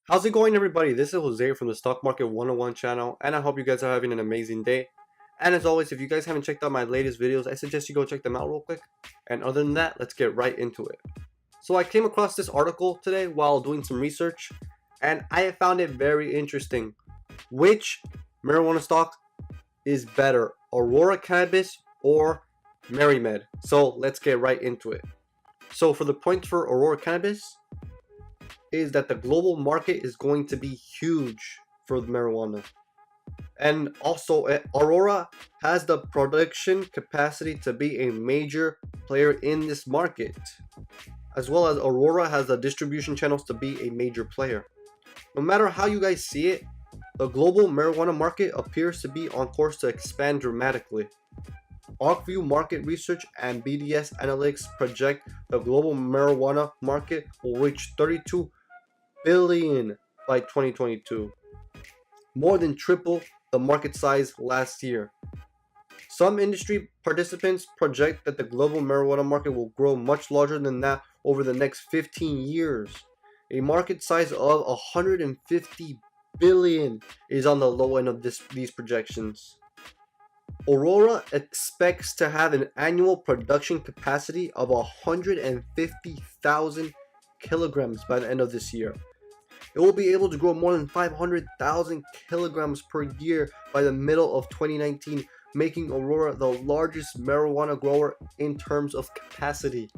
How's it going, everybody? This is Jose from the Stock Market 101 channel, and I hope you guys are having an amazing day. And as always, if you guys haven't checked out my latest videos, I suggest you go check them out real quick. And other than that, let's get right into it. So I came across this article today while doing some research, and I found it very interesting. Which marijuana stock is better, Aurora Cannabis or MariMed? So let's get right into it. So for the points for Aurora Cannabis, is that the global market is going to be huge for the marijuana. And also, Aurora has the production capacity to be a major player in this market, as well as Aurora has the distribution channels to be a major player. No matter how you guys see it, the global marijuana market appears to be on course to expand dramatically. Arcview Market Research and BDS Analytics project the global marijuana market will reach 32 billion by 2022, more than triple the market size last year. Some industry participants project that the global marijuana market will grow much larger than that over the next 15 years. A market size of 150 billion is on the low end of these projections. Aurora expects to have an annual production capacity of 150,000 kilograms by the end of this year. It will be able to grow more than 500,000 kilograms per year by the middle of 2019, making Aurora the largest marijuana grower in terms of capacity.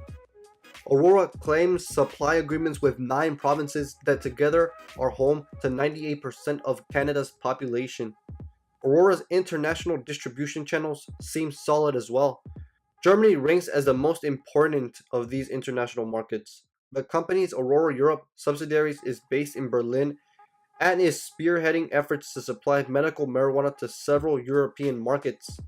Aurora claims supply agreements with 9 provinces that together are home to 98% of Canada's population. Aurora's international distribution channels seem solid as well. Germany ranks as the most important of these international markets. The company's Aurora Europe subsidiaries is based in Berlin and is spearheading efforts to supply medical marijuana to several European markets.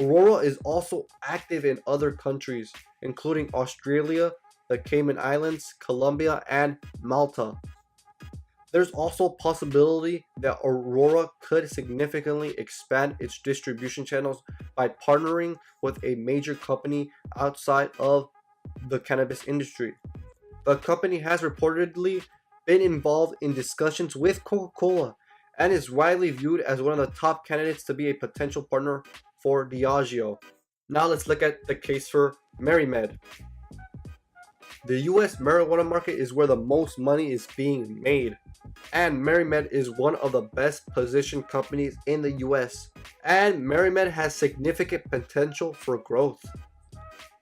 Aurora is also active in other countries, including Australia, the Cayman Islands, Colombia, and Malta. There's also a possibility that Aurora could significantly expand its distribution channels by partnering with a major company outside of the cannabis industry. The company has reportedly been involved in discussions with Coca-Cola and is widely viewed as one of the top candidates to be a potential partner for Diageo. Now let's look at the case for MariMed. The US marijuana market is where the most money is being made, and MariMed is one of the best positioned companies in the US, and MariMed has significant potential for growth.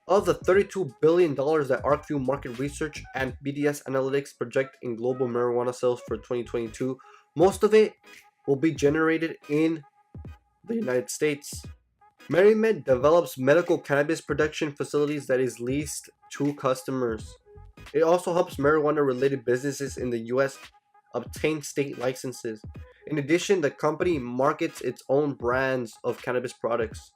Of the $32 billion that Arcview Market Research and BDS Analytics project in global marijuana sales for 2022, most of it will be generated in the United States. MariMed develops medical cannabis production facilities that is leased to customers. It also helps marijuana-related businesses in the US obtain state licenses. In addition, the company markets its own brands of cannabis products.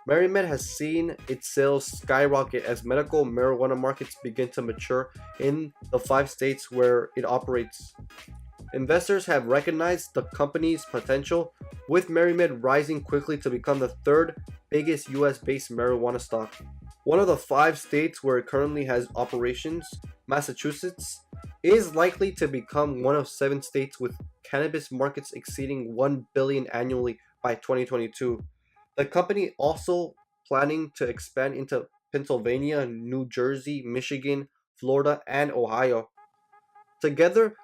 MariMed has seen its sales skyrocket as medical marijuana markets begin to mature in the 5 states where it operates. Investors have recognized the company's potential, with MariMed rising quickly to become the 3rd biggest US-based marijuana stock. One of the 5 states where it currently has operations, Massachusetts, is likely to become one of 7 states with cannabis markets exceeding $1 billion annually by 2022. The company also planning to expand into Pennsylvania, New Jersey, Michigan, Florida, and Ohio. Together,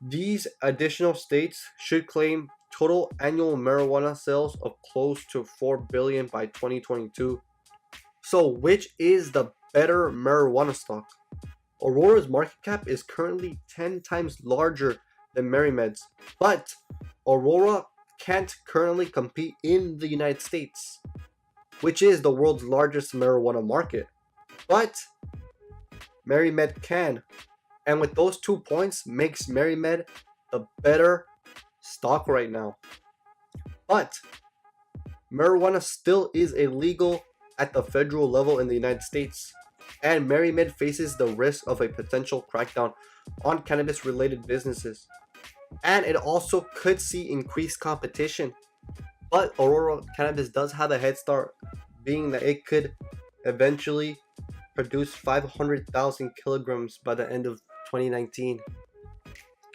these additional states should claim total annual marijuana sales of close to $4 billion by 2022. So, which is the better marijuana stock? Aurora's market cap is currently 10 times larger than MariMed's, but Aurora can't currently compete in the United States, which is the world's largest marijuana market. But MariMed can, and with those 2 points makes MariMed the better stock right now. But marijuana still is illegal at the federal level in the United States, and MariMed faces the risk of a potential crackdown on cannabis-related businesses. And it also could see increased competition. But Aurora Cannabis does have a head start, being that it could eventually produce 500,000 kilograms by the end of 2019.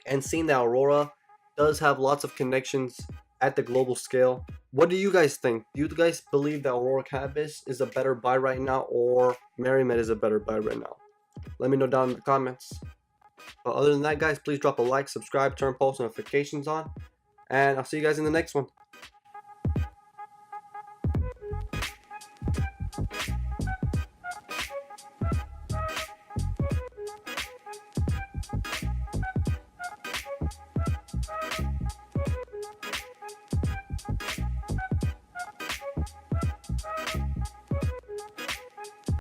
and seeing that Aurora does have lots of connections at the global scale. What do you guys think? Do you guys believe that Aurora Cannabis is a better buy right now, or MariMed is a better buy right now? Let me know down in the comments. But other than that, guys, please drop a like, subscribe, turn post notifications on, and I'll see you guys in the next one.